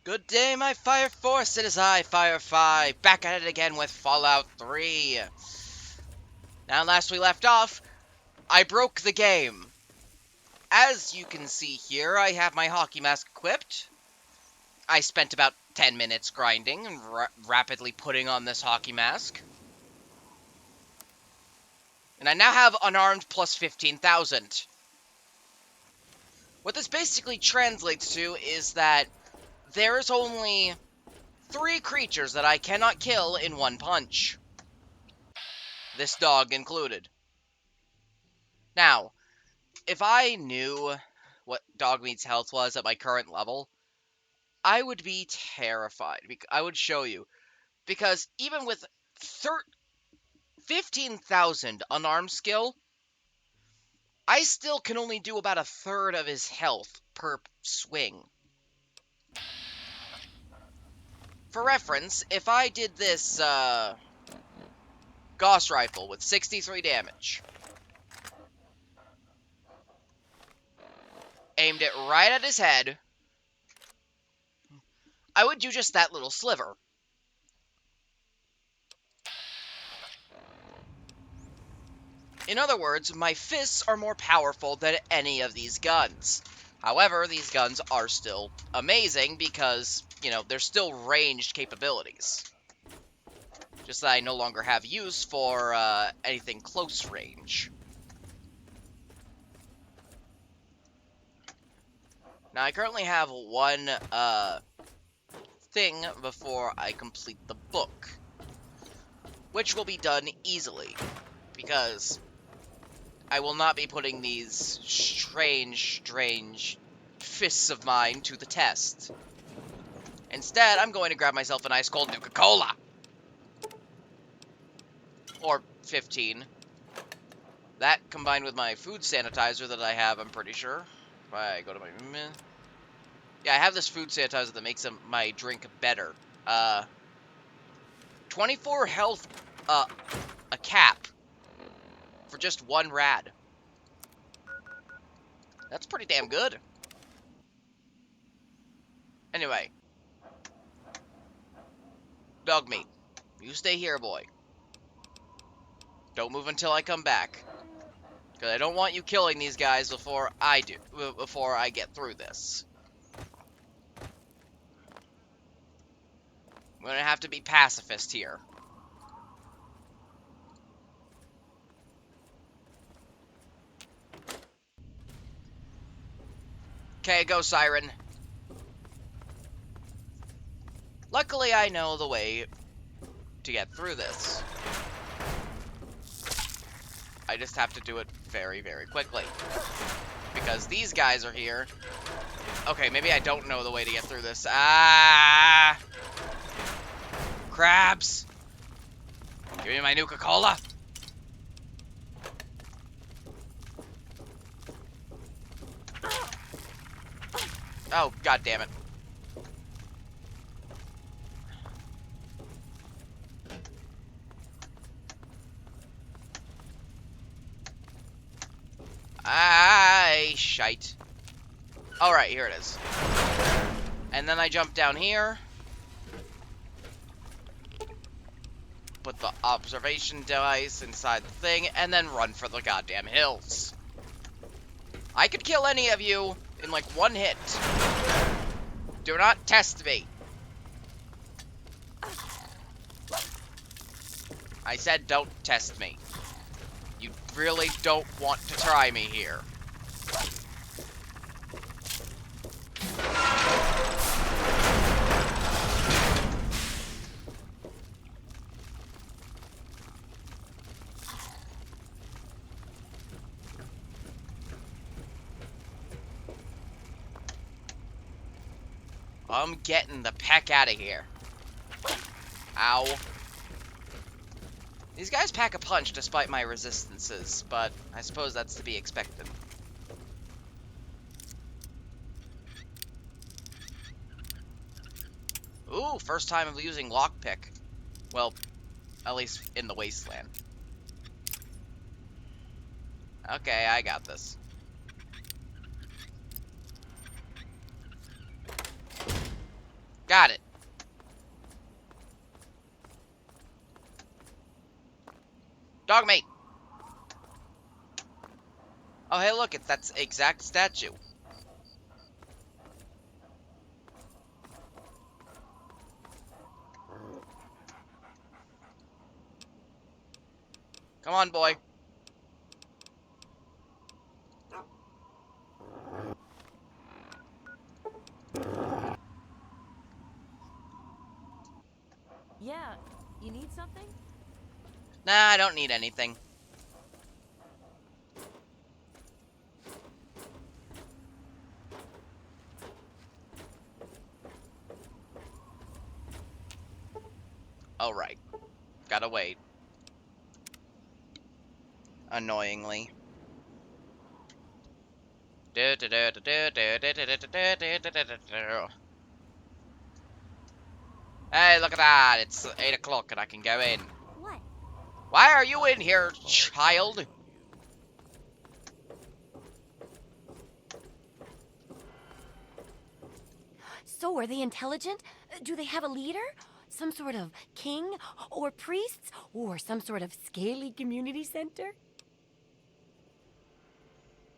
Good day, my Fire Force. It is I, Firefly, back at it again with Fallout 3. Now, last we left off, I broke the game. As you can see here, I have my hockey mask equipped. I spent about 10 minutes grinding and rapidly putting on this hockey mask. And I now have unarmed plus 15,000. What this basically translates to is that there's only 3 creatures that I cannot kill in one punch. This dog included. Now, if I knew what Dogmeat's health was at my current level, I would be terrified. I would show you. Because even with 15,000 unarmed skill, I still can only do about a third of his health per swing. For reference, if I did this Gauss rifle with 63 damage, aimed it right at his head, I would do just that little sliver. In other words, my fists are more powerful than any of these guns. However, these guns are still amazing because, they're still ranged capabilities. Just that I no longer have use for anything close range. Now, I currently have one thing before I complete the book, which will be done easily, because I will not be putting these strange fists of mine to the test. Instead, I'm going to grab myself an ice cold Nuka-Cola. Or 15. That combined with my food sanitizer that I have, I'm pretty sure. If I go to my... Yeah, I have this food sanitizer that makes my drink better. 24 health, a cap. For just 1 rad. That's pretty damn good. Anyway. Dogmeat, you stay here, boy. Don't move until I come back. Because I don't want you killing these guys before I get through this. I'm gonna have to be pacifist here. Okay, go, Cywren. Luckily, I know the way to get through this. I just have to do it very, very quickly. Because these guys are here. Okay, maybe I don't know the way to get through this. Ah! Crabs! Give me my Nuka-Cola! Oh, god damn it. Shite. Alright, here it is. And then I jump down here. Put the observation device inside the thing, and then run for the goddamn hills. I could kill any of you in like 1 hit. Do not test me. I said don't test me. You really don't want to try me here. I'm getting the peck out of here. Ow. These guys pack a punch despite my resistances, but I suppose that's to be expected. Ooh, first time of using lockpick. Well, at least in the wasteland. Okay, I got this. Got it. Dog mate. Oh, hey, look, it's that exact statue. Come on, boy. Yeah, you need something? Nah, I don't need anything. Alright. Gotta wait. Annoyingly. Hey, look at that! It's 8 o'clock and I can go in. What? Why are you in here, child? So, are they intelligent? Do they have a leader? Some sort of king? Or priests? Or some sort of scaly community center?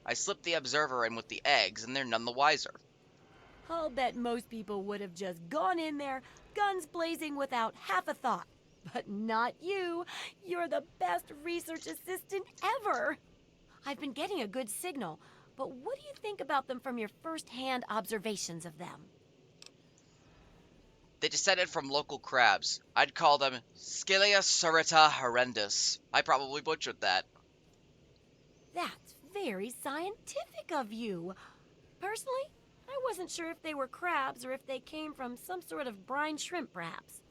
I slipped the observer in with the eggs and they're none the wiser. I'll bet most people would have just gone in there, guns blazing without half a thought. But not you. You're the best research assistant ever. I've been getting a good signal, but what do you think about them from your first-hand observations of them? They descended from local crabs. I'd call them Scilia serrata horrendus. I probably butchered that. That's very scientific of you. Personally, I wasn't sure if they were crabs or if they came from some sort of brine shrimp, perhaps.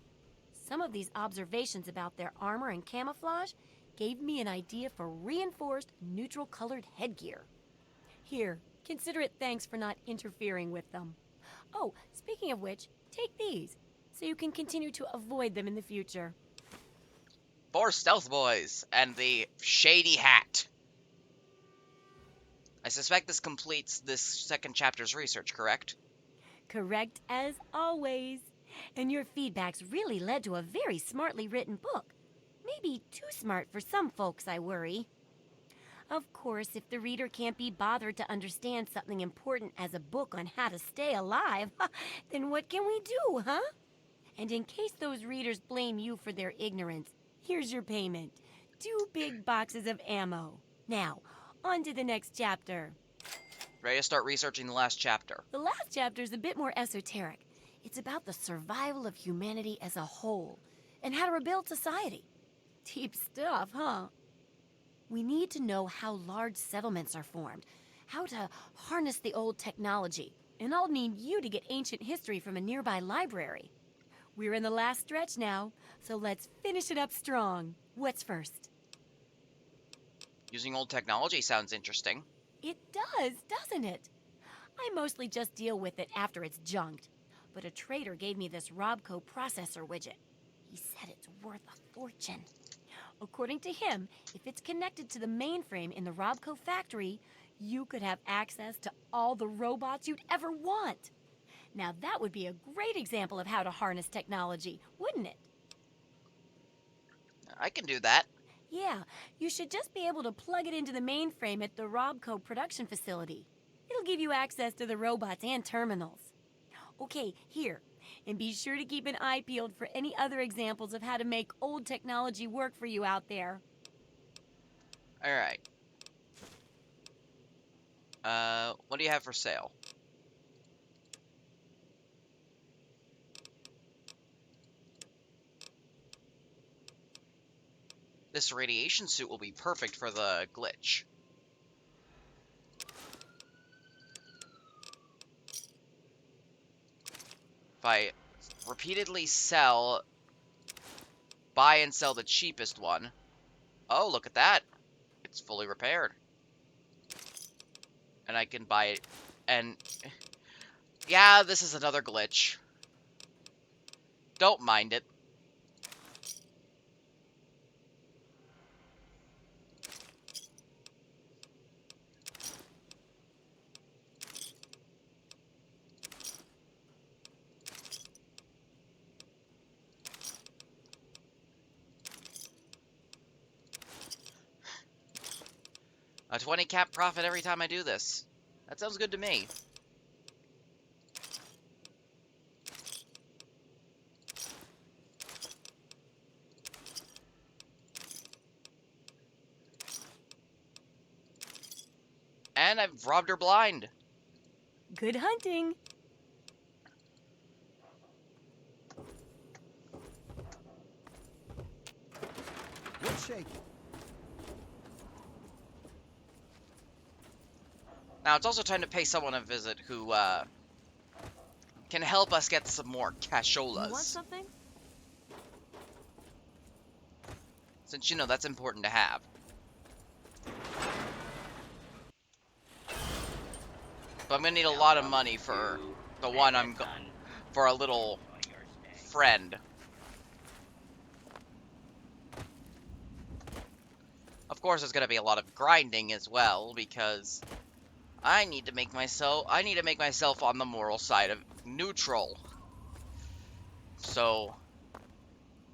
Some of these observations about their armor and camouflage gave me an idea for reinforced neutral colored headgear. Here, consider it thanks for not interfering with them. Oh, speaking of which, take these so you can continue to avoid them in the future. 4 stealth boys and the shady hat. I suspect this completes this second chapter's research, correct? Correct as always. And your feedback's really led to a very smartly written book. Maybe too smart for some folks, I worry. Of course, if the reader can't be bothered to understand something important as a book on how to stay alive, then what can we do, huh? And in case those readers blame you for their ignorance, here's your payment. 2 big boxes of ammo. Now, on to the next chapter. Ready to start researching the last chapter. The last chapter is a bit more esoteric. It's about the survival of humanity as a whole and how to rebuild society. Deep stuff, huh? We need to know how large settlements are formed, how to harness the old technology, and I'll need you to get ancient history from a nearby library. We're in the last stretch now, so let's finish it up strong. What's first? Using old technology sounds interesting. It does, doesn't it? I mostly just deal with it after it's junked. But a trader gave me this Robco processor widget. He said it's worth a fortune. According to him, if it's connected to the mainframe in the Robco factory, you could have access to all the robots you'd ever want. Now that would be a great example of how to harness technology, wouldn't it? I can do that. Yeah, you should just be able to plug it into the mainframe at the Robco production facility. It'll give you access to the robots and terminals. Okay, here. And be sure to keep an eye peeled for any other examples of how to make old technology work for you out there. Alright. What do you have for sale? This radiation suit will be perfect for the glitch. If I repeatedly buy and sell the cheapest one. Oh, look at that. It's fully repaired. And I can buy it. And yeah, this is another glitch. Don't mind it. A 20 cap profit every time I do this. That sounds good to me. And I've robbed her blind. Good hunting. What's shaking? Now, it's also time to pay someone a visit who, can help us get some more You want casholas. something? Since, you know, that's important to have. But I'm gonna need a lot of money for the one for a little friend. Of course, there's gonna be a lot of grinding as well, because I need to make myself on the moral side of neutral. So,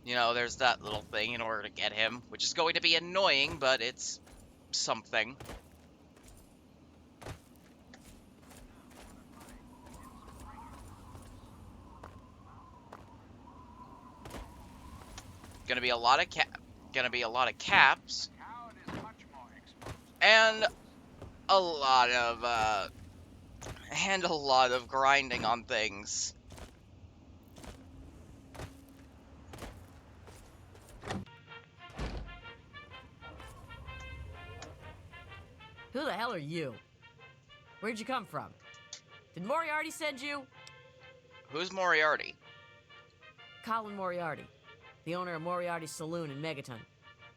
you know, there's that little thing in order to get him, which is going to be annoying, but it's something. Gonna be a lot of caps, and a lot of grinding on things. Who the hell are you? Where'd you come from? Did Moriarty send you? Who's Moriarty? Colin Moriarty, the owner of Moriarty's Saloon in Megaton.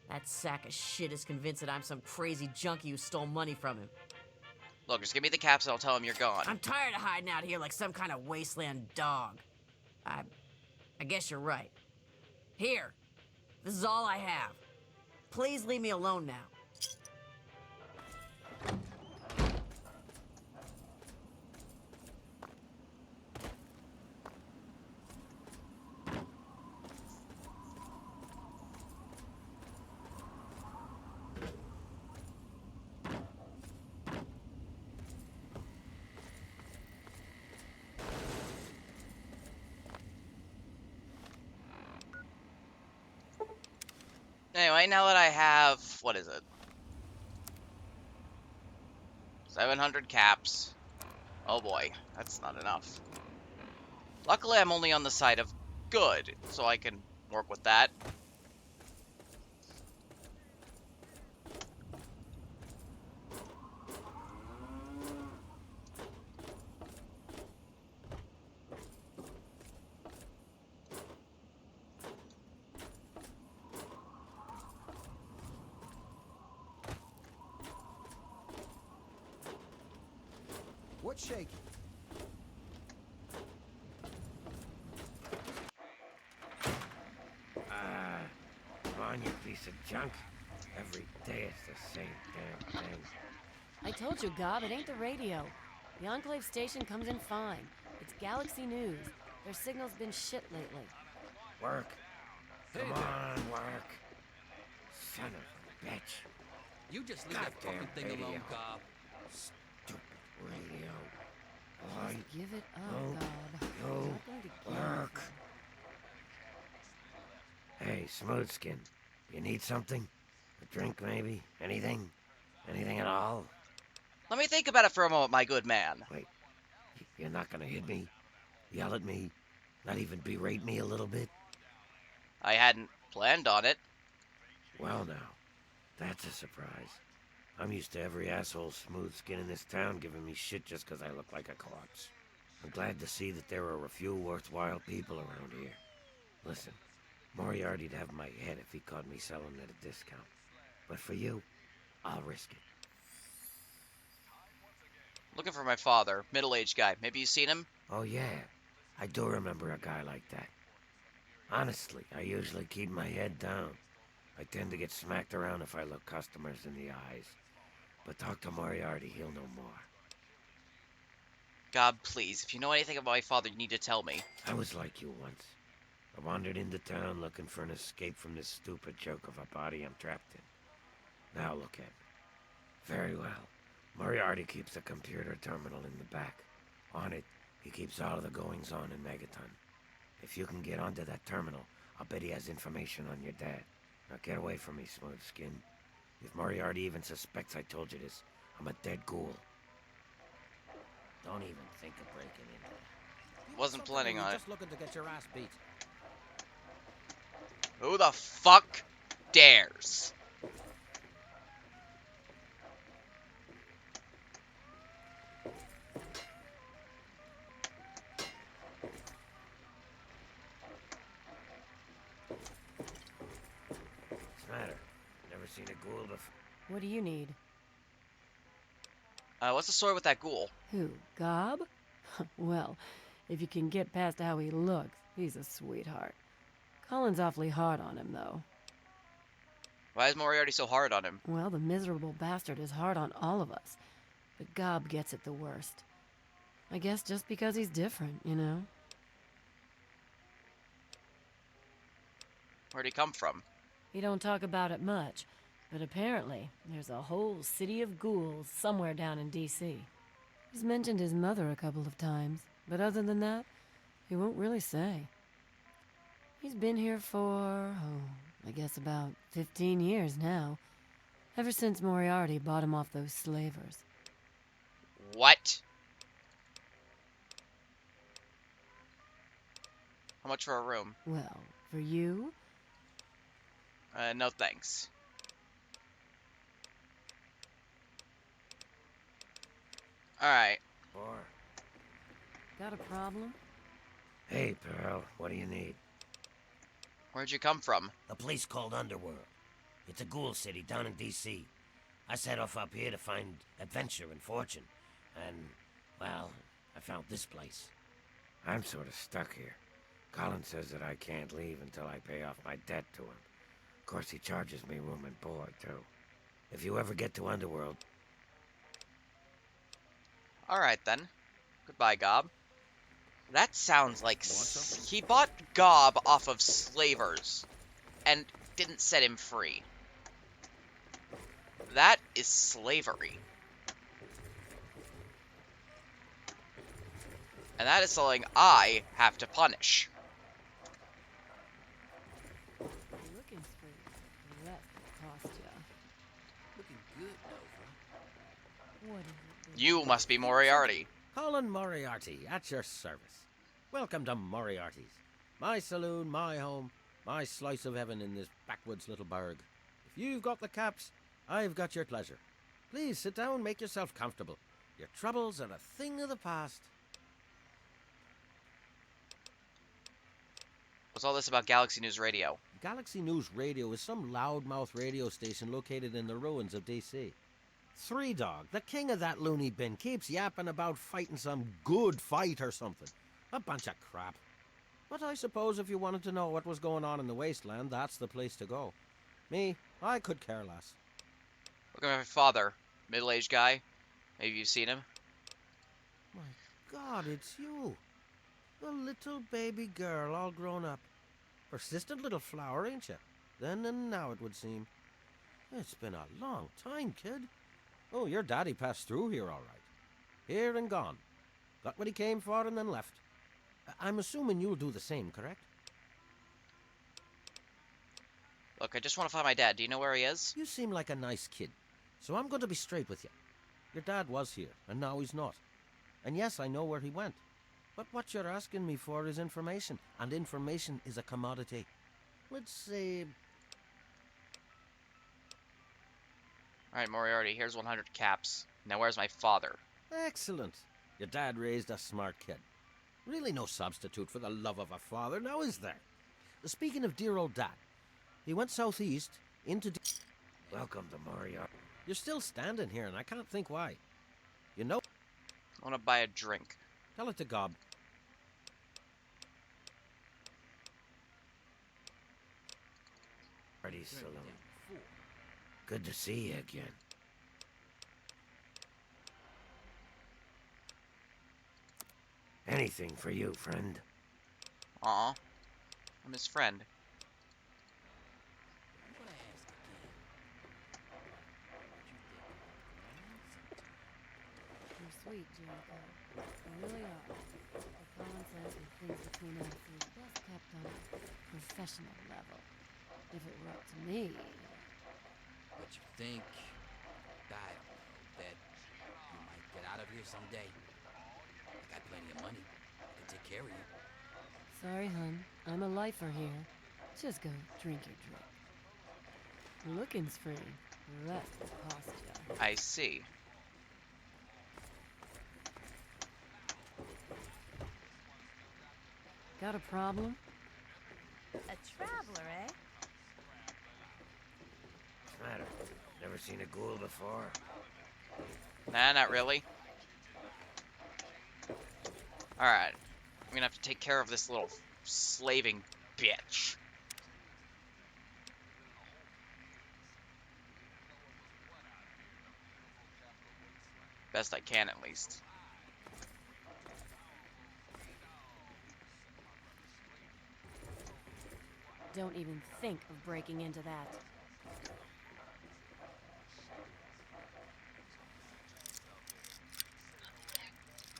That sack of shit is convinced that I'm some crazy junkie who stole money from him. Look, just give me the caps and I'll tell him you're gone. I'm tired of hiding out here like some kind of wasteland dog. I guess you're right. Here, this is all I have. Please leave me alone now. Anyway, now that I have, what is it? 700 caps. Oh boy, that's not enough. Luckily, I'm only on the side of good, so I can work with that. What's shaking? Come on, you piece of junk. Every day it's the same damn thing. I told you, Gob, it ain't the radio. The Enclave station comes in fine. It's Galaxy News. Their signal's been shit lately. Work. Come on, work. Son of a bitch. You just leave that Goddamn fucking thing alone, radio. Cobb. Stupid radio. Why? Just give it up, No. Gob. No. I'm not going to kill Work. Hey, Smoothskin. You need something? A drink, maybe? Anything? Anything at all? Let me think about it for a moment, my good man. Wait. You're not gonna hit me? Yell at me? Not even berate me a little bit? I hadn't planned on it. Well now, that's a surprise. I'm used to every asshole smooth skin in this town giving me shit just 'cause I look like a corpse. I'm glad to see that there are a few worthwhile people around here. Listen, Moriarty'd have my head if he caught me selling at a discount. But for you, I'll risk it. Looking for my father, middle-aged guy. Maybe you've seen him? Oh yeah, I do remember a guy like that. Honestly, I usually keep my head down. I tend to get smacked around if I look customers in the eyes. But talk to Moriarty, he'll know more. God, please, if you know anything about my father, you need to tell me. I was like you once. I wandered into town looking for an escape from this stupid joke of a body I'm trapped in. Now look at me. Very well. Moriarty keeps a computer terminal in the back. On it, he keeps all of the goings-on in Megaton. If you can get onto that terminal, I'll bet he has information on your dad. Now get away from me, Smooth Skin. If Moriarty even suspects I told you this, I'm a dead ghoul. Don't even think of breaking into that. Wasn't planning on it. Just looking to get your ass beat. Who the fuck dares? What's the matter? Never seen a ghoul before? What do you need? What's the story with that ghoul? Who, Gob? Well, if you can get past how he looks, he's a sweetheart. Colin's awfully hard on him, though. Why is Moriarty so hard on him? Well, the miserable bastard is hard on all of us. But Gob gets it the worst. I guess just because he's different, you know? Where'd he come from? He don't talk about it much, but apparently there's a whole city of ghouls somewhere down in D.C. He's mentioned his mother a couple of times, but other than that, he won't really say. He's been here for, I guess about 15 years now. Ever since Moriarty bought him off those slavers. What? How much for a room? Well, for you, No thanks. Alright. Or, got a problem? hey, Pearl, what do you need? Where'd you come from? A place called Underworld. It's a ghoul city down in D.C. I set off up here to find adventure and fortune. And, well, I found this place. I'm sort of stuck here. Colin says that I can't leave until I pay off my debt to him. Of course, he charges me room and board, too. If you ever get to Underworld... Alright then. Goodbye, Gob. That sounds like he bought Gob off of slavers and didn't set him free. That is slavery. And that is something I have to punish. Looking straight. That cost ya. Looking good, Nova. What is it? You must be Moriarty. Colin Moriarty, at your service. Welcome to Moriarty's. My saloon, my home, my slice of heaven in this backwoods little burg. If you've got the caps, I've got your pleasure. Please sit down, make yourself comfortable. Your troubles are a thing of the past. What's all this about Galaxy News Radio? Galaxy News Radio is some loudmouth radio station located in the ruins of D.C. Three Dog, the king of that loony bin, keeps yapping about fighting some good fight or something. A bunch of crap. But I suppose if you wanted to know what was going on in the wasteland, that's the place to go. Me, I could care less. Look at my father. Middle-aged guy. Maybe you've seen him. My God, it's you. The little baby girl all grown up. Persistent little flower, ain't you? Then and now, it would seem. It's been a long time, kid. Oh, your daddy passed through here all right. Here and gone. Got what he came for and then left. I'm assuming you'll do the same, correct? Look, I just want to find my dad. Do you know where he is? You seem like a nice kid. So I'm going to be straight with you. Your dad was here, and now he's not. And yes, I know where he went. But what you're asking me for is information, and information is a commodity. Let's say... Alright, Moriarty, here's 100 caps. Now where's my father? Excellent. Your dad raised a smart kid. Really no substitute for the love of a father, now is there? Speaking of dear old dad, he went southeast into... Welcome to Moriarty. You're still standing here, and I can't think why. You know... I want to buy a drink. Tell it to Gob. Moriarty's saloon. Good to see you again. Anything for you, friend. Aw. I'm his friend. What I ask again? What you think? sweet, Jericho. They really are. But Colin says that things between us are best kept on a professional level. If it were up to me. But you think, I don't know, that you might get out of here someday? I got plenty of money. I can take care of you. Sorry, hun. I'm a lifer here. Just go drink your drink. Looking's free. The rest will cost ya. I see. Got a problem? A traveler, eh? What's the matter? Never seen a ghoul before? Nah, not really. Alright. I'm gonna have to take care of this little slaving bitch. Best I can, at least. Don't even think of breaking into that.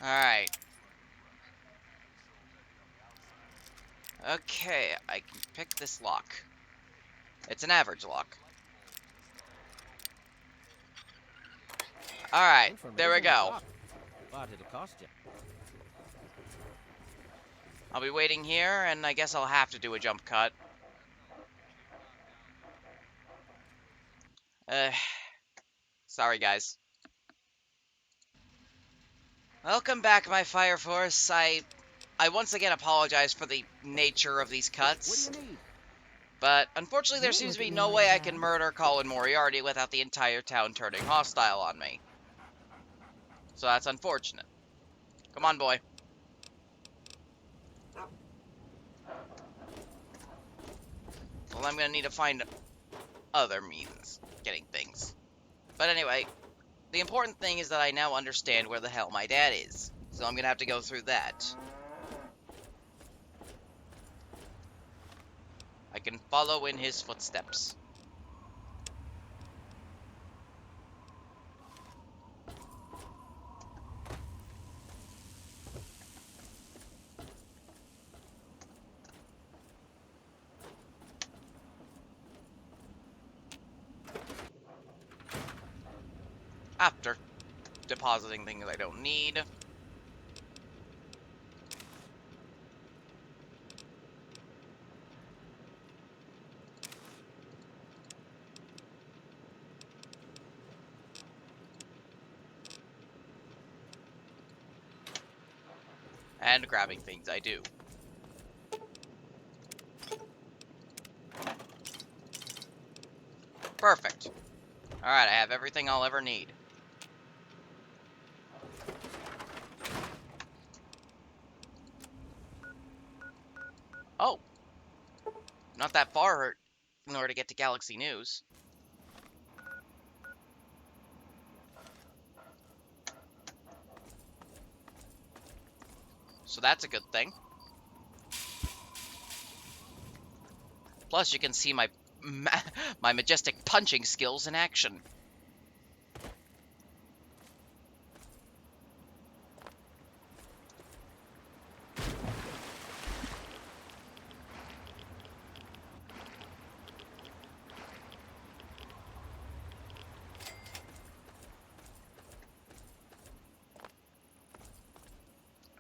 Alright. Okay, I can pick this lock. It's an average lock. Alright, there we go. But it'll cost you. I'll be waiting here, and I guess I'll have to do a jump cut. Sorry, guys. Welcome back, my Fire Force. I once again apologize for the nature of these cuts. What do you need? But unfortunately, there Don't seems to look be at me no like way I that. can murder Colin Moriarty without the entire town turning hostile on me. So that's unfortunate. Come on, boy. Well, I'm gonna need to find other means of getting things. But anyway, the important thing is that I now understand where the hell my dad is. So I'm gonna have to go through that. I can follow in his footsteps. After depositing things I don't need. And grabbing things I do. Perfect. Alright, I have everything I'll ever need. Oh. Not that far in order to get to Galaxy News. So that's a good thing. Plus, you can see my my majestic punching skills in action.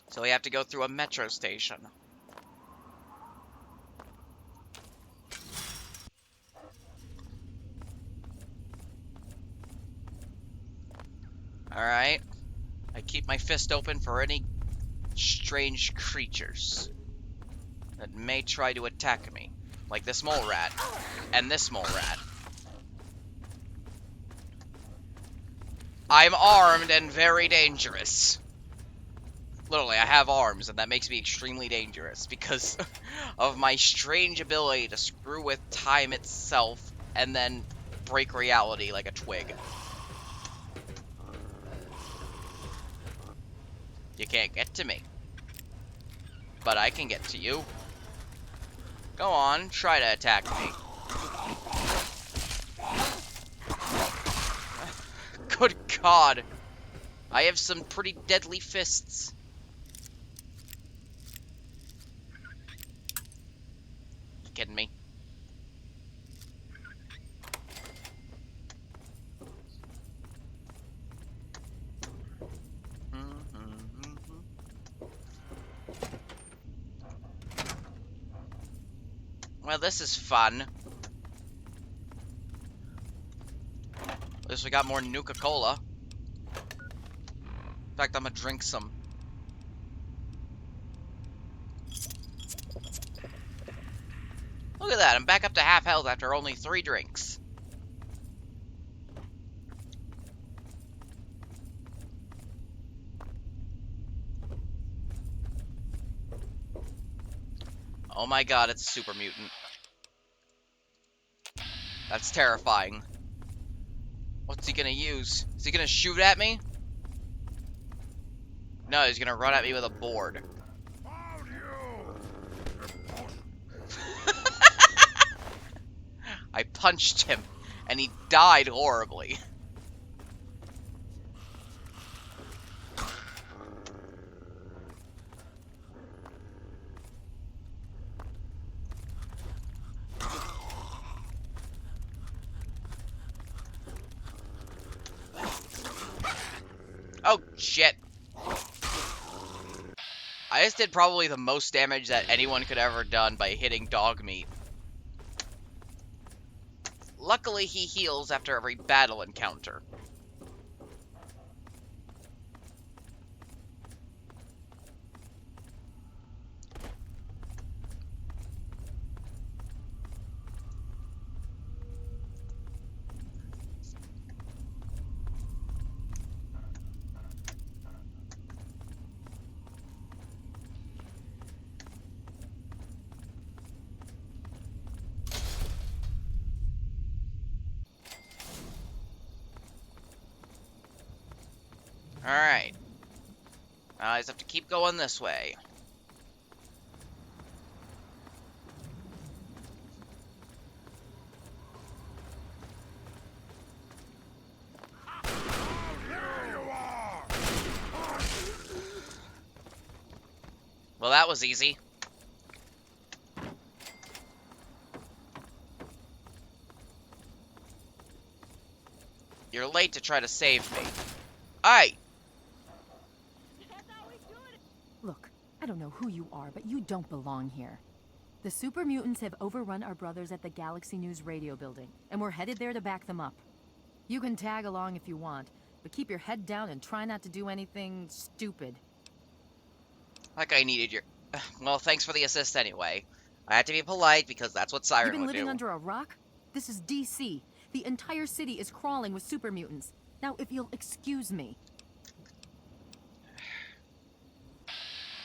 So we have to go through a metro station. Alright. I keep my fist open for any strange creatures that may try to attack me. Like this mole rat. And this mole rat. I'm armed and very dangerous. Literally, I have arms, and that makes me extremely dangerous because of my strange ability to screw with time itself and then break reality like a twig. You can't get to me. But I can get to you. Go on, try to attack me. Good God. I have some pretty deadly fists. You kidding me? Well, this is fun. At least we got more Nuka-Cola. In fact, I'm gonna drink some. Look at that, I'm back up to half health after only 3 drinks. Oh my god, it's a super mutant. That's terrifying. What's he gonna use? Is he gonna shoot at me? No, he's gonna run at me with a board. I punched him, and he died horribly. Oh, shit. I just did probably the most damage that anyone could ever done by hitting dog meat. Luckily, he heals after every battle encounter. Alright. I just have to keep going this way. Well, that was easy. You're late to try to save me. Alright. Look, I don't know who you are, but you don't belong here. The super mutants have overrun our brothers at the Galaxy News radio building, and we're headed there to back them up. You can tag along if you want, but keep your head down and try not to do anything stupid. Like I needed your... Well, thanks for the assist anyway. I had to be polite because that's what Cywren You've been would living do. under a rock? This is DC. The entire city is crawling with super mutants. Now, if you'll excuse me.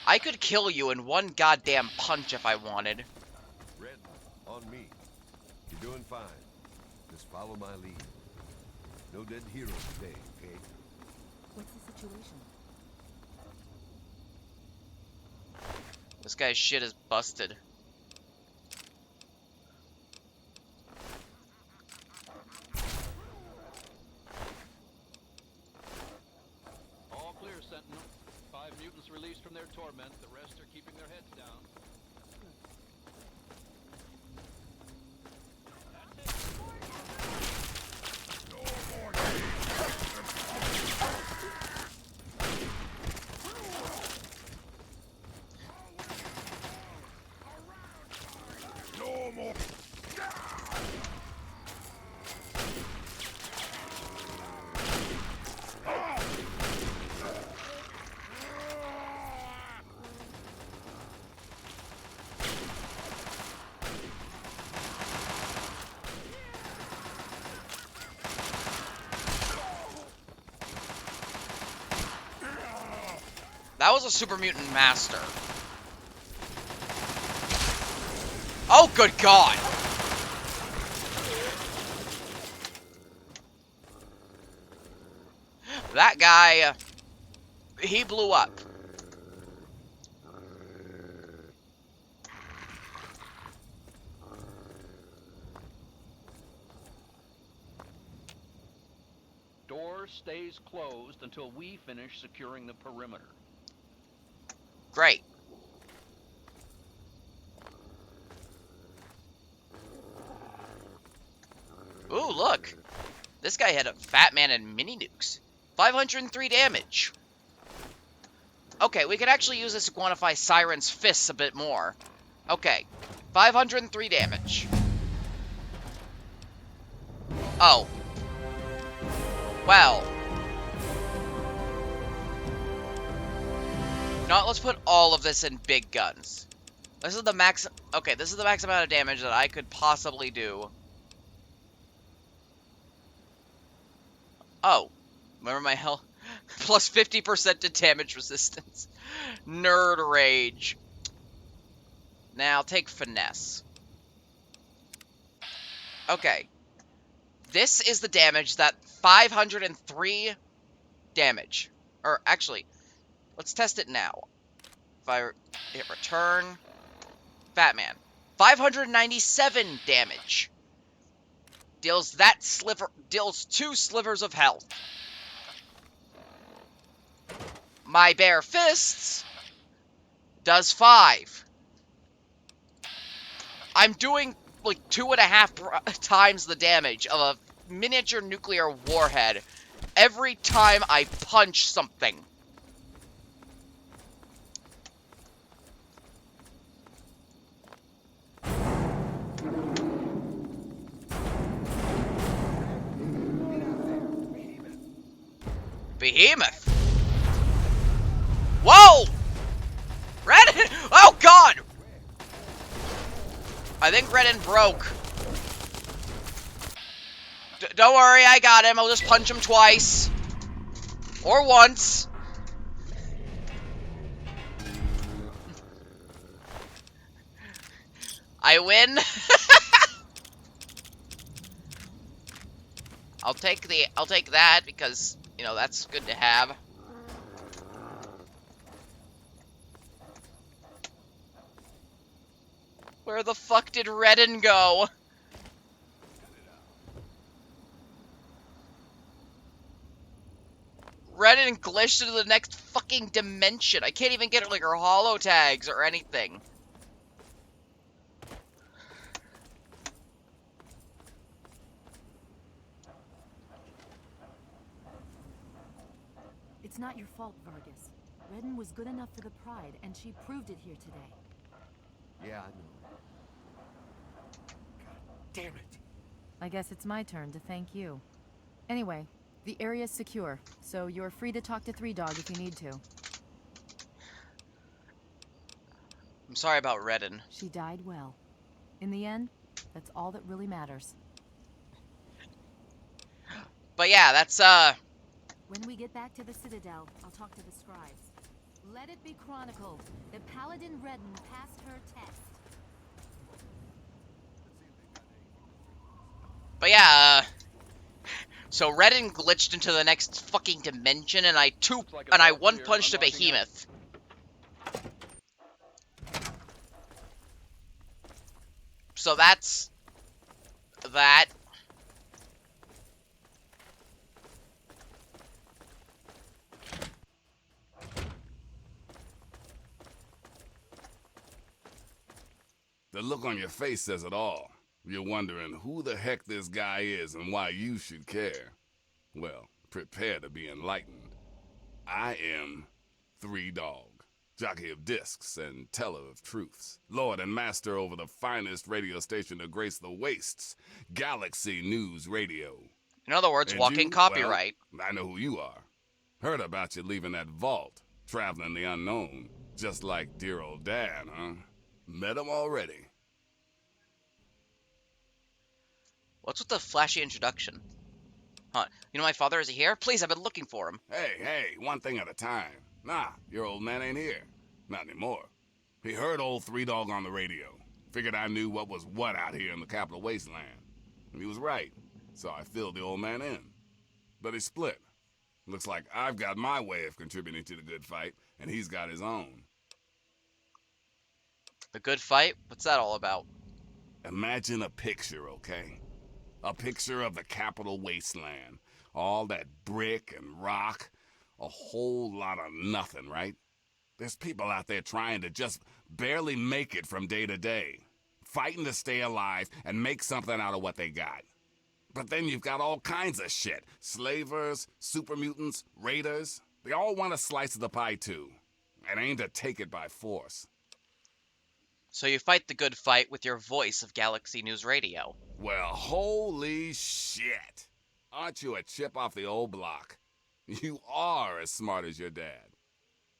I could kill you in one goddamn punch if I wanted. Red, on me. You're doing fine. Just follow my lead. No dead heroes today, okay? What's the situation? This guy's shit is busted. All clear, Sentinel. 5 mutants released from their torment. The rest are keeping their heads down. That was a super mutant master. Oh, good God! That guy, he blew up. Doors stays closed until we finish securing the perimeter. Great. Ooh, look. This guy had a Fat Man and mini nukes. 503 damage. Okay, we could actually use this to quantify Cywren's fists a bit more. Okay, 503 damage. Oh. Well. Now, let's put all of this in big guns. This is the max... Okay, this is the max amount of damage that I could possibly do. Oh. Remember my health? Plus 50% to damage resistance. Nerd rage. Now, take finesse. Okay. This is the damage that 503 damage. Or, actually, let's test it now. If I hit return... Fat Man. 597 damage. Deals 2 slivers of health. My bare fists does 5. I'm doing like 2.5 times the damage of a miniature nuclear warhead every time I punch something. Behemoth. Whoa! Redden! Oh god! I think Redden broke. Don't worry, I got him. I'll just punch him twice. Or once. I win. I'll take that because, you know, that's good to have. Where the fuck did Redden go? Redden glitched into the next fucking dimension. I can't even get like her holo tags or anything. It's not your fault, Vargas. Redden was good enough for the Pride, and she proved it here today. Yeah, I know. God damn it. I guess it's my turn to thank you. Anyway, the area's secure, so you're free to talk to Three Dog if you need to. I'm sorry about Redden. She died well. In the end, that's all that really matters. But yeah, that's When we get back to the Citadel, I'll talk to the scribes. Let it be chronicled that Paladin Redden passed her test. But yeah, so Redden glitched into the next fucking dimension, and I one-punched a behemoth. So that's that. The look on your face says it all. You're wondering who the heck this guy is and why you should care. Well, prepare to be enlightened. I am Three Dog, jockey of discs and teller of truths, lord and master over the finest radio station to grace the wastes, Galaxy News Radio. In other words, And walking you, copyright. Well, I know who you are. Heard about you leaving that vault, traveling the unknown, just like dear old Dad, huh? Met him already. What's with the flashy introduction? Huh. You know my father, is he here? Please, I've been looking for him. Hey, one thing at a time. Nah, your old man ain't here. Not anymore. He heard old Three Dog on the radio. Figured I knew what was what out here in the capital wasteland. And he was right, so I filled the old man in. But he split. Looks like I've got my way of contributing to the good fight, and he's got his own. The good fight? What's that all about? Imagine a picture, okay? A picture of the capital wasteland. All that brick and rock, a whole lot of nothing, right? There's people out there trying to just barely make it from day to day, fighting to stay alive and make something out of what they got. But then you've got all kinds of shit. Slavers, super mutants, raiders. They all want a slice of the pie too, and aim to take it by force. So you fight the good fight with your voice of Galaxy News Radio. Well, holy shit. Aren't you a chip off the old block? You are as smart as your dad.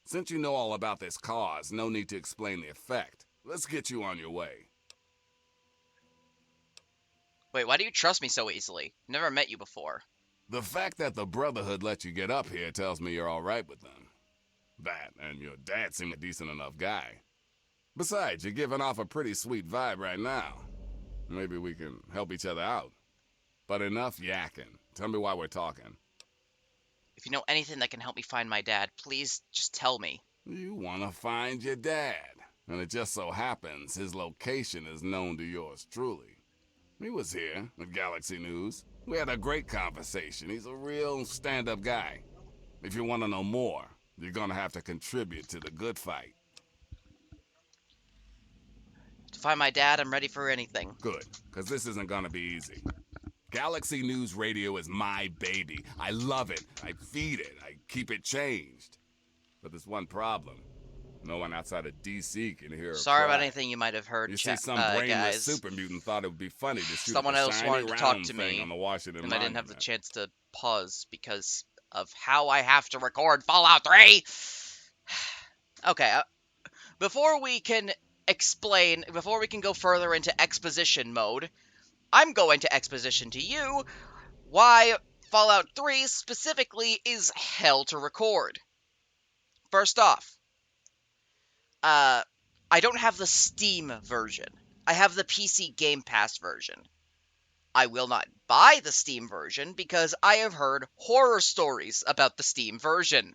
Since you know all about this cause, no need to explain the effect. Let's get you on your way. Wait, why do you trust me so easily? Never met you before. The fact that the Brotherhood let you get up here tells me you're all right with them. That, and your dad seemed a decent enough guy. Besides, you're giving off a pretty sweet vibe right now. Maybe we can help each other out. But enough yakking. Tell me why we're talking. If you know anything that can help me find my dad, please just tell me. You want to find your dad. And it just so happens his location is known to yours truly. He was here at Galaxy News. We had a great conversation. He's a real stand-up guy. If you want to know more, you're going to have to contribute to the good fight. To find my dad, I'm ready for anything. Good, because this isn't going to be easy. Galaxy News Radio is my baby. I love it. I feed it. I keep it changed. But there's one problem. No one outside of DC can hear her Sorry cry. about anything you might have heard, You see, some brainless guys. super mutant thought it would be funny to shoot Someone the else shiny wanted to talk round to thing me, on the Washington and I didn't have the Monument. chance to pause because of how I have to record Fallout 3. Okay, before we can go further into exposition mode, I'm going to exposition to you why Fallout 3 specifically is hell to record. First off, I don't have the Steam version. I have the PC Game Pass version. I will not buy the Steam version because I have heard horror stories about the Steam version.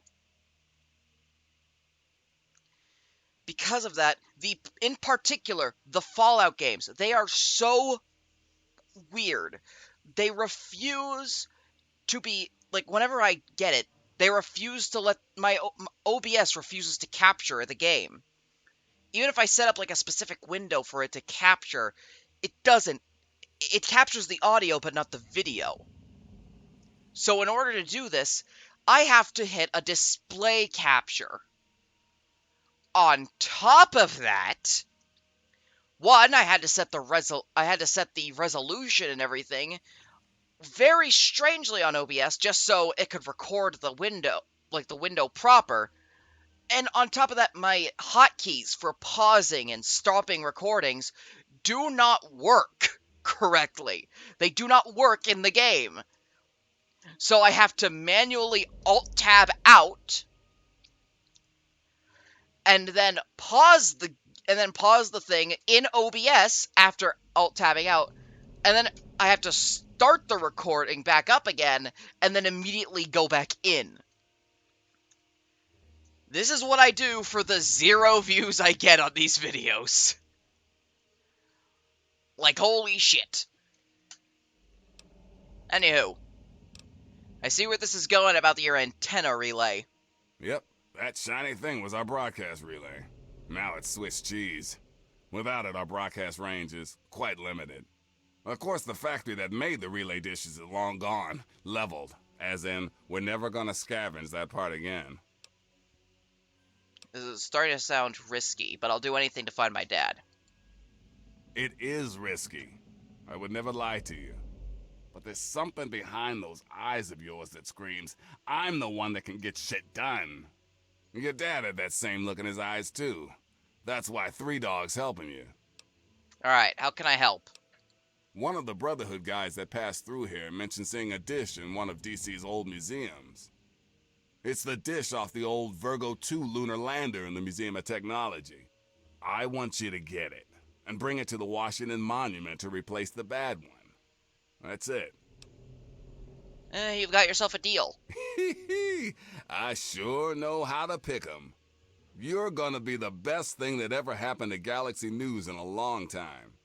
Because of that, in particular, the Fallout games, they are so weird. They refuse to be, like, whenever I get it, they refuse to let, my OBS refuses to capture the game. Even if I set up, like, a specific window for it to capture, it doesn't. It captures the audio, but not the video. So in order to do this, I have to hit a display capture. On top of that, one, I had to set the resolution and everything very strangely on OBS just so it could record the window, like the window proper. And on top of that, my hotkeys for pausing and stopping recordings do not work correctly. They do not work in the game. So I have to manually Alt-Tab out and then pause the thing in OBS after Alt-Tabbing out, and then I have to start the recording back up again and then immediately go back in. This is what I do for the 0 views I get on these videos. Like, holy shit. Anywho, I see where this is going about your antenna relay. Yep, that shiny thing was our broadcast relay. Now it's Swiss cheese. Without it, our broadcast range is quite limited. Of course, the factory that made the relay dishes is long gone, leveled, as in, we're never gonna scavenge that part again. This is starting to sound risky, but I'll do anything to find my dad. It is risky. I would never lie to you. But there's something behind those eyes of yours that screams, I'm the one that can get shit done. Your dad had that same look in his eyes, too. That's why Three Dog's helping you. Alright, how can I help? One of the Brotherhood guys that passed through here mentioned seeing a dish in one of DC's old museums. It's the dish off the old Virgo 2 lunar lander in the Museum of Technology. I want you to get it and bring it to the Washington Monument to replace the bad one. That's it. You've got yourself a deal. I sure know how to pick 'em. You're gonna be the best thing that ever happened to Galaxy News in a long time.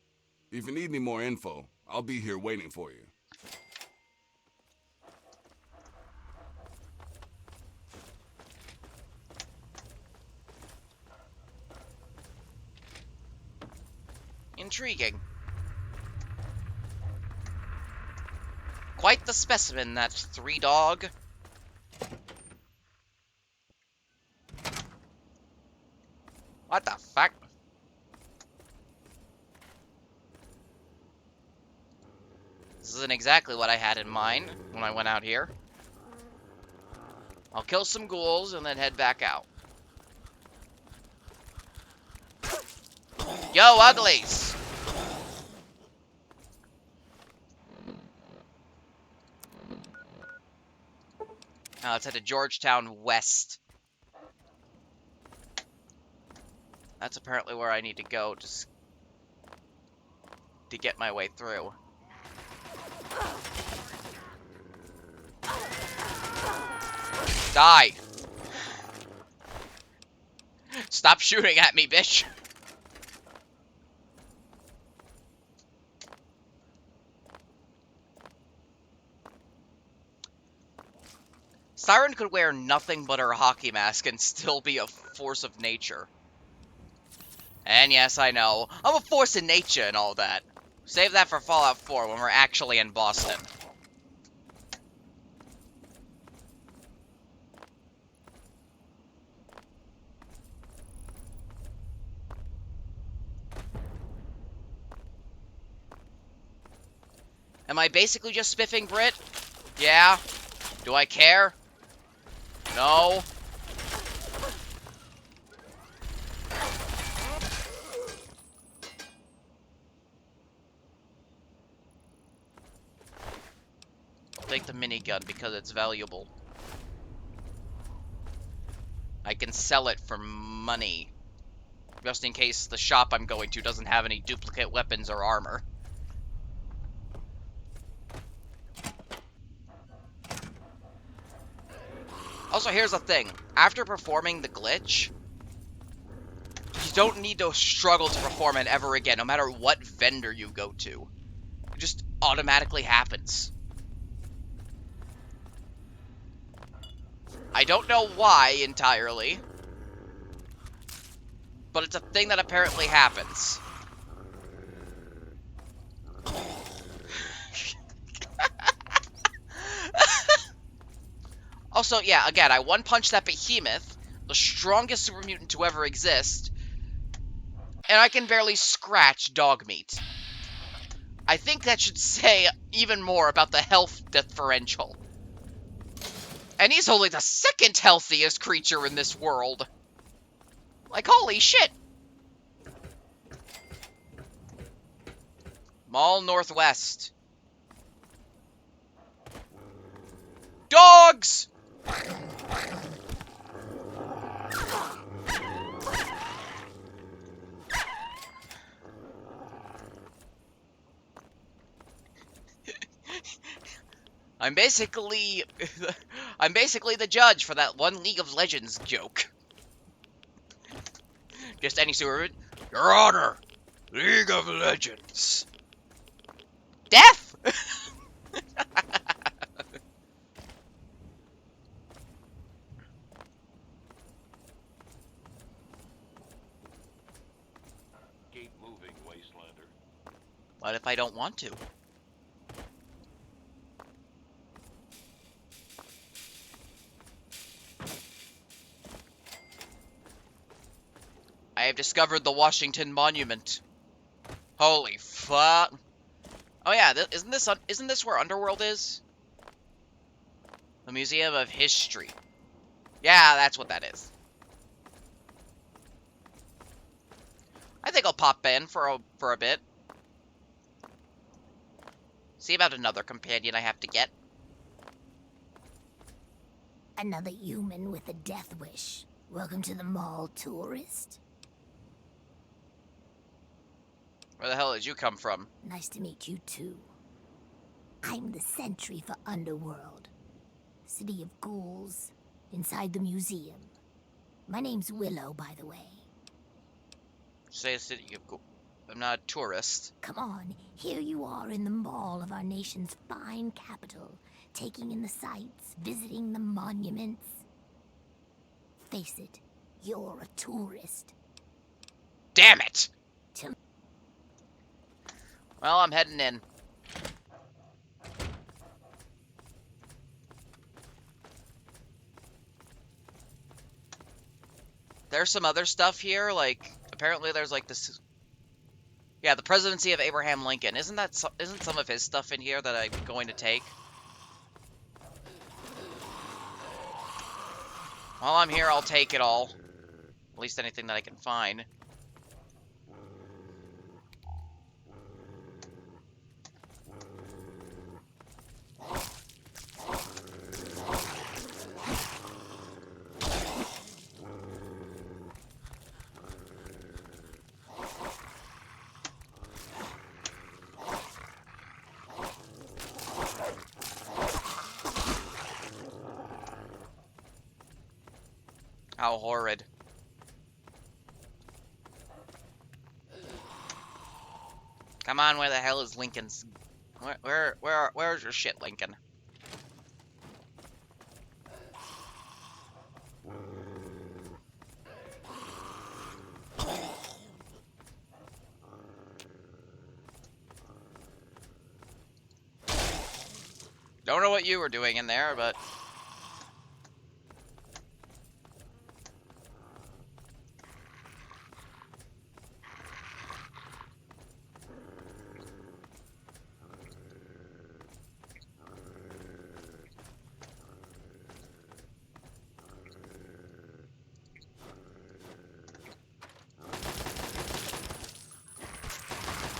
If you need any more info, I'll be here waiting for you. Intriguing. Quite the specimen, that 3-dog. What the fuck? This isn't exactly what I had in mind when I went out here. I'll kill some ghouls and then head back out. Yo, uglies! Now let's head to Georgetown West. That's apparently where I need to go just to get my way through. Die! Stop shooting at me, bitch! Cywren could wear nothing but her hockey mask and still be a force of nature. And yes, I know, I'm a force of nature and all that. Save that for Fallout 4 when we're actually in Boston. Am I basically just spiffing Brit? Yeah. Do I care? No. I'll take the minigun because it's valuable. I can sell it for money. Just in case the shop I'm going to doesn't have any duplicate weapons or armor. Also, here's the thing. After performing the glitch, you don't need to struggle to perform it ever again, no matter what vendor you go to. It just automatically happens. I don't know why entirely, but it's a thing that apparently happens. Also, yeah, again, I one-punched that behemoth, the strongest super mutant to ever exist, and I can barely scratch dog meat. I think that should say even more about the health differential. And he's only the second healthiest creature in this world. Like, holy shit! Mall Northwest. Dogs! I'm basically the judge for that one League of Legends joke. Just any sewer. Your Honor, League of Legends. Death? Keep moving, Wastelander. What if I don't want to? I have discovered the Washington Monument. Holy fuck! Oh yeah, isn't this where Underworld is? The Museum of History. Yeah, that's what that is. I think I'll pop in for a bit. See about another companion I have to get. Another human with a death wish. Welcome to the mall, tourist. Where the hell did you come from? Nice to meet you too. I'm the sentry for Underworld. City of ghouls, inside the museum. My name's Willow, by the way. Say a city of ghouls. I'm not a tourist. Come on, here you are in the mall of our nation's fine capital, taking in the sights, visiting the monuments. Face it, you're a tourist. Damn it! Well, I'm heading in. There's some other stuff here, like, apparently there's, like, this... Yeah, the presidency of Abraham Lincoln. Isn't some of his stuff in here that I'm going to take? While I'm here, I'll take it all. At least anything that I can find. How horrid. Come on, where the hell is Lincoln's... Where's your shit, Lincoln? Don't know what you were doing in there, but...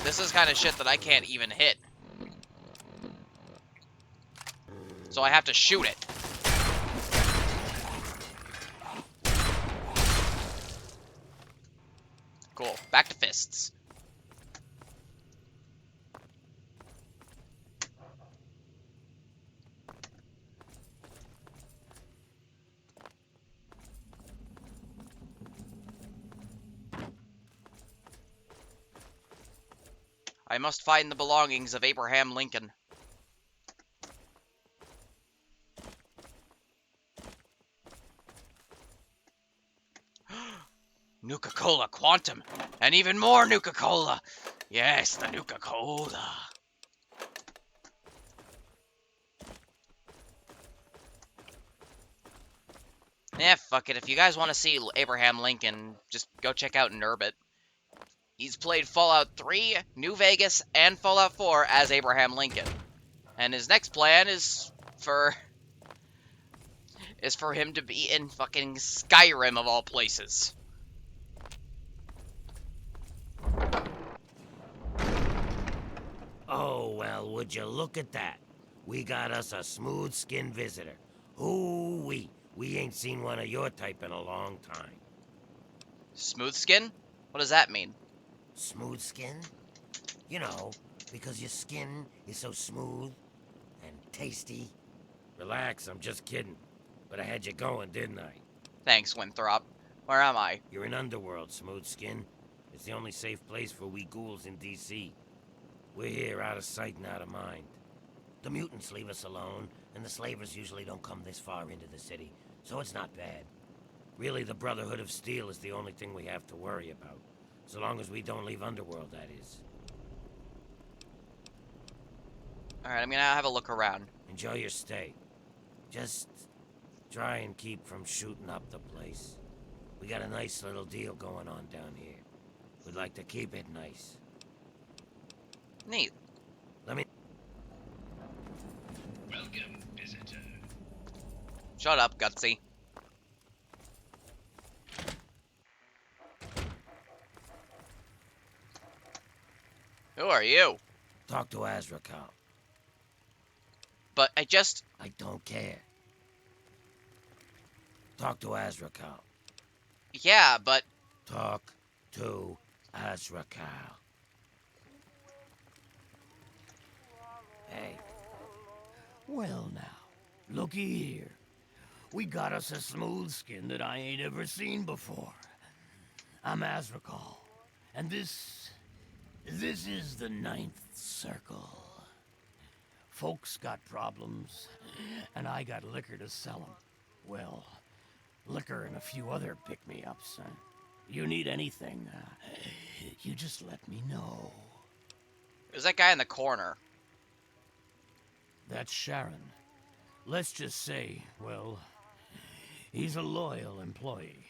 This is kind of shit that I can't even hit. So I have to shoot it. Cool. Back to fists. I must find the belongings of Abraham Lincoln. Nuka-Cola Quantum! And even more Nuka-Cola! Yes, the Nuka-Cola! Yeah, fuck it. If you guys want to see Abraham Lincoln, just go check out Nurbit. He's played Fallout 3, New Vegas, and Fallout 4 as Abraham Lincoln. And his next plan is for him to be in fucking Skyrim of all places. Oh, well, would you look at that? We got us a smooth-skinned visitor. Ooh-wee. We ain't seen one of your type in a long time. Smooth skin? What does that mean? Smooth skin? You know, because your skin is so smooth and tasty. Relax, I'm just kidding. But I had you going, didn't I? Thanks, Winthrop. Where am I? You're in Underworld, Smooth Skin. It's the only safe place for we ghouls in D.C. We're here out of sight and out of mind. The mutants leave us alone, and the slavers usually don't come this far into the city, so it's not bad. Really, the Brotherhood of Steel is the only thing we have to worry about. So long as we don't leave Underworld, that is. Alright, I'm gonna have a look around. Enjoy your stay. Just try and keep from shooting up the place. We got a nice little deal going on down here. We'd like to keep it nice. Neat. Let me... Welcome, visitor. Shut up, Gutsy. Who are you? Talk to Azrakal. But I don't care. Talk to Azrakal. Yeah, but... Talk to Azrakal. Hey. Well now, looky here. We got us a smooth skin that I ain't ever seen before. I'm Azrakal, and this is the Ninth Circle. Folks got problems, and I got liquor to sell 'em. Well, liquor and a few other pick-me-ups. You need anything, you just let me know. There's that guy in the corner. That's Sharon. Let's just say, well, he's a loyal employee.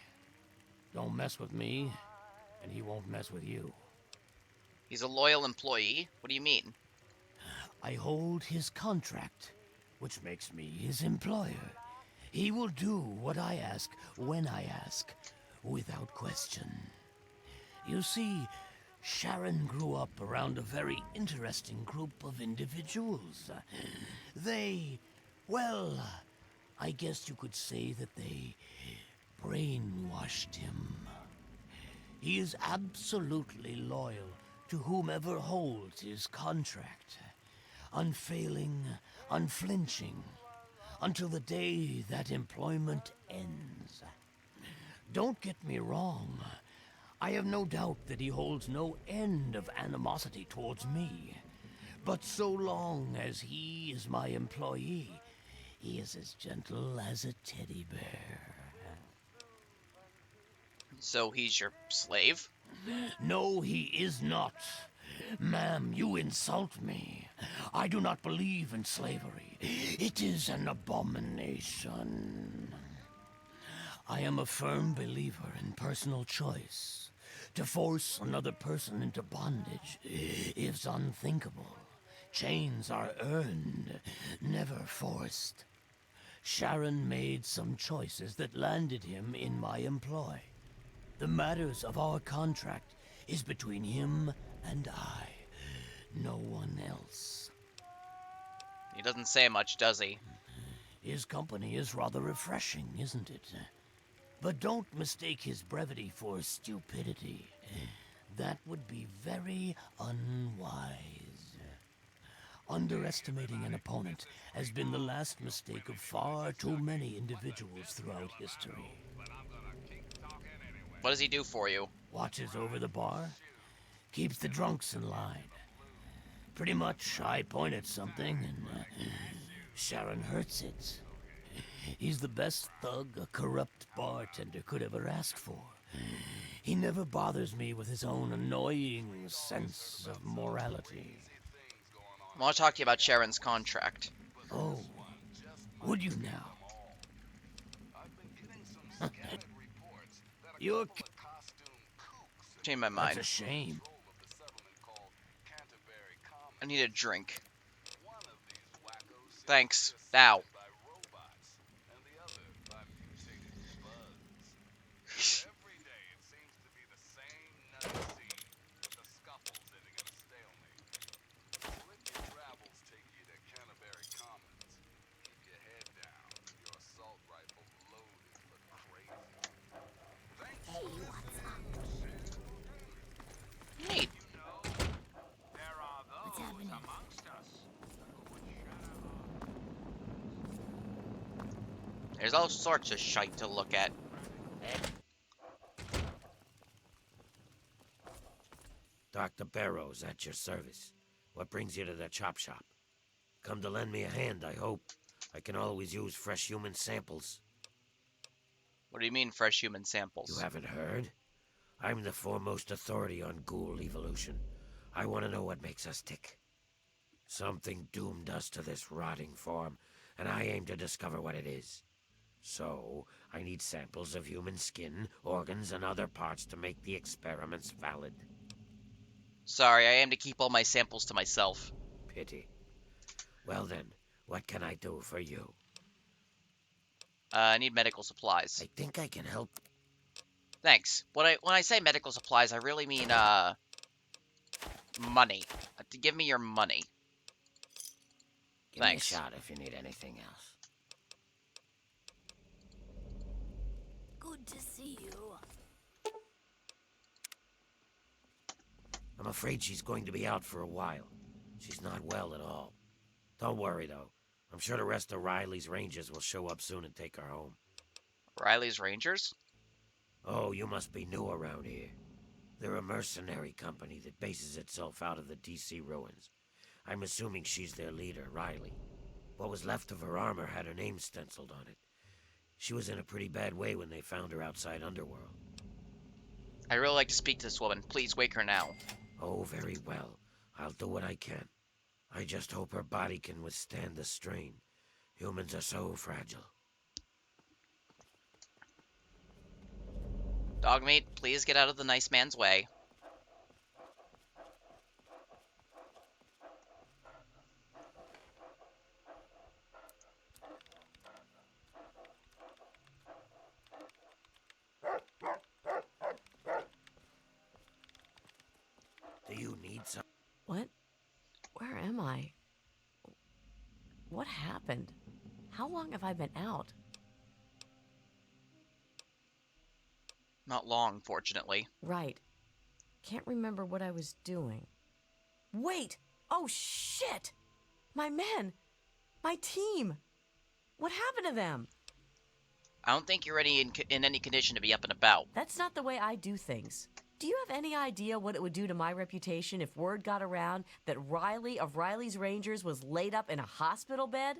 Don't mess with me, and he won't mess with you. He's a loyal employee? What do you mean? I hold his contract, which makes me his employer. He will do what I ask, when I ask, without question. You see, Sharon grew up around a very interesting group of individuals. They, well, I guess you could say that they brainwashed him. He is absolutely loyal to whomever holds his contract. Unfailing, unflinching, until the day that employment ends. Don't get me wrong. I have no doubt that he holds no end of animosity towards me. But so long as he is my employee, he is as gentle as a teddy bear. So he's your slave? No, he is not. Ma'am, you insult me. I do not believe in slavery. It is an abomination. I am a firm believer in personal choice. To force another person into bondage is unthinkable. Chains are earned, never forced. Sharon made some choices that landed him in my employ. The matters of our contract is between him and I. No one else. He doesn't say much, does he? His company is rather refreshing, isn't it? But don't mistake his brevity for stupidity. That would be very unwise. Underestimating an opponent has been the last mistake of far too many individuals throughout history. What does he do for you? Watches over the bar, keeps the drunks in line. Pretty much, I point at something and Sharon hurts it. He's the best thug a corrupt bartender could ever ask for. He never bothers me with his own annoying sense of morality. I want to talk to you about Sharon's contract. Oh, would you now? You're... Change my mind. That's a shame. I need a drink. Thanks. Now. Neat. What's happening? There's all sorts of shite to look at. Dr. Barrows, at your service. What brings you to the chop shop? Come to lend me a hand, I hope. I can always use fresh human samples. What do you mean, fresh human samples? You haven't heard? I'm the foremost authority on ghoul evolution. I want to know what makes us tick. Something doomed us to this rotting form, and I aim to discover what it is. So, I need samples of human skin, organs, and other parts to make the experiments valid. Sorry, I aim to keep all my samples to myself. Pity. Well then, what can I do for you? I need medical supplies. I think I can help. Thanks. When I say medical supplies, I really mean, money. To give me your money. Give Thanks. me a shot if you need anything else. Good to see you. I'm afraid she's going to be out for a while. She's not well at all. Don't worry, though. I'm sure the rest of Riley's Rangers will show up soon and take her home. Riley's Rangers? Oh, you must be new around here. They're a mercenary company that bases itself out of the DC ruins. I'm assuming she's their leader, Riley. What was left of her armor had her name stenciled on it. She was in a pretty bad way when they found her outside Underworld. I'd really like to speak to this woman. Please wake her now. Oh, very well. I'll do what I can. I just hope her body can withstand the strain. Humans are so fragile. Dogmeat, please get out of the nice man's way. Do you need some? What? Where am I? What happened? How long have I been out? Not long, fortunately. Right. Can't remember what I was doing. Wait! Oh, shit! My men! My team! What happened to them? I don't think you're in any condition to be up and about. That's not the way I do things. Do you have any idea what it would do to my reputation if word got around that Riley of Riley's Rangers was laid up in a hospital bed?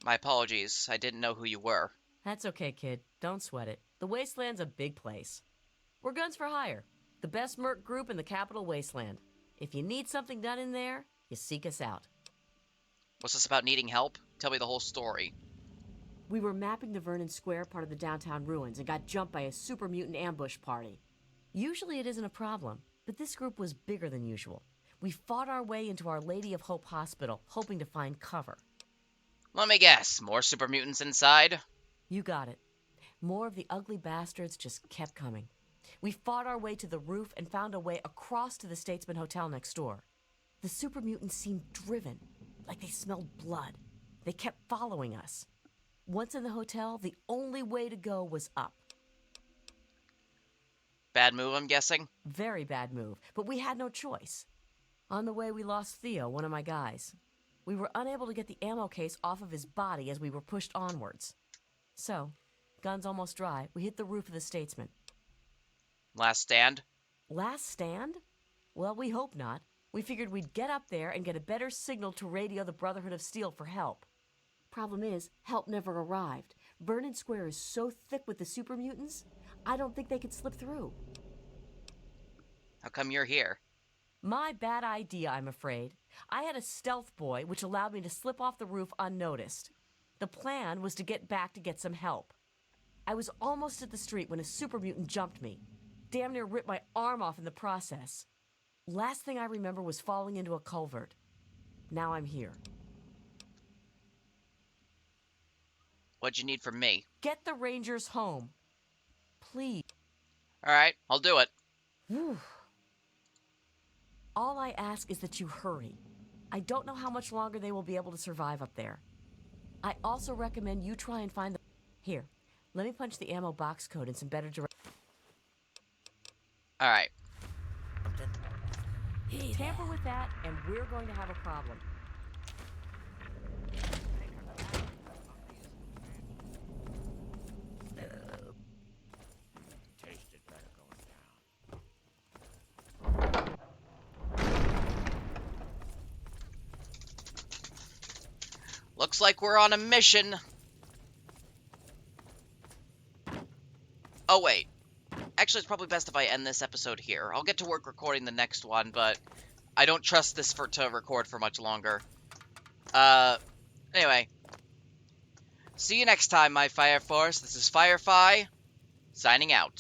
My apologies. I didn't know who you were. That's okay, kid. Don't sweat it. The Wasteland's a big place. We're guns for hire. The best merc group in the capital wasteland. If you need something done in there, you seek us out. What's this about needing help? Tell me the whole story. We were mapping the Vernon Square part of the downtown ruins and got jumped by a super mutant ambush party. Usually it isn't a problem, but this group was bigger than usual. We fought our way into Our Lady of Hope Hospital, hoping to find cover. Let me guess, more super mutants inside? You got it. More of the ugly bastards just kept coming. We fought our way to the roof and found a way across to the Statesman Hotel next door. The super mutants seemed driven, like they smelled blood. They kept following us. Once in the hotel, the only way to go was up. Bad move, I'm guessing? Very bad move, but we had no choice. On the way, we lost Theo, one of my guys. We were unable to get the ammo case off of his body as we were pushed onwards. So, guns almost dry, we hit the roof of the Statesman. Last stand? Last stand? Well, we hope not. We figured we'd get up there and get a better signal to radio the Brotherhood of Steel for help. Problem is, help never arrived. Vernon Square is so thick with the super mutants, I don't think they could slip through. How come you're here? My bad idea, I'm afraid. I had a stealth boy, which allowed me to slip off the roof unnoticed. The plan was to get back to get some help. I was almost at the street when a super mutant jumped me. Damn near ripped my arm off in the process. Last thing I remember was falling into a culvert. Now I'm here. What'd you need from me? Get the Rangers home. Please. Alright, I'll do it. Whew. All I ask is that you hurry. I don't know how much longer they will be able to survive up there. I also recommend you try and find the... Here, let me punch the ammo box code in some better directions. Alright. Tamper with that, and we're going to have a problem. Tasted better going down. Looks like we're on a mission. Oh, wait. Actually, it's probably best if I end this episode here. I'll get to work recording the next one, but I don't trust this to record for much longer. Anyway. See you next time, my Fire Force. This is Firefly, signing out.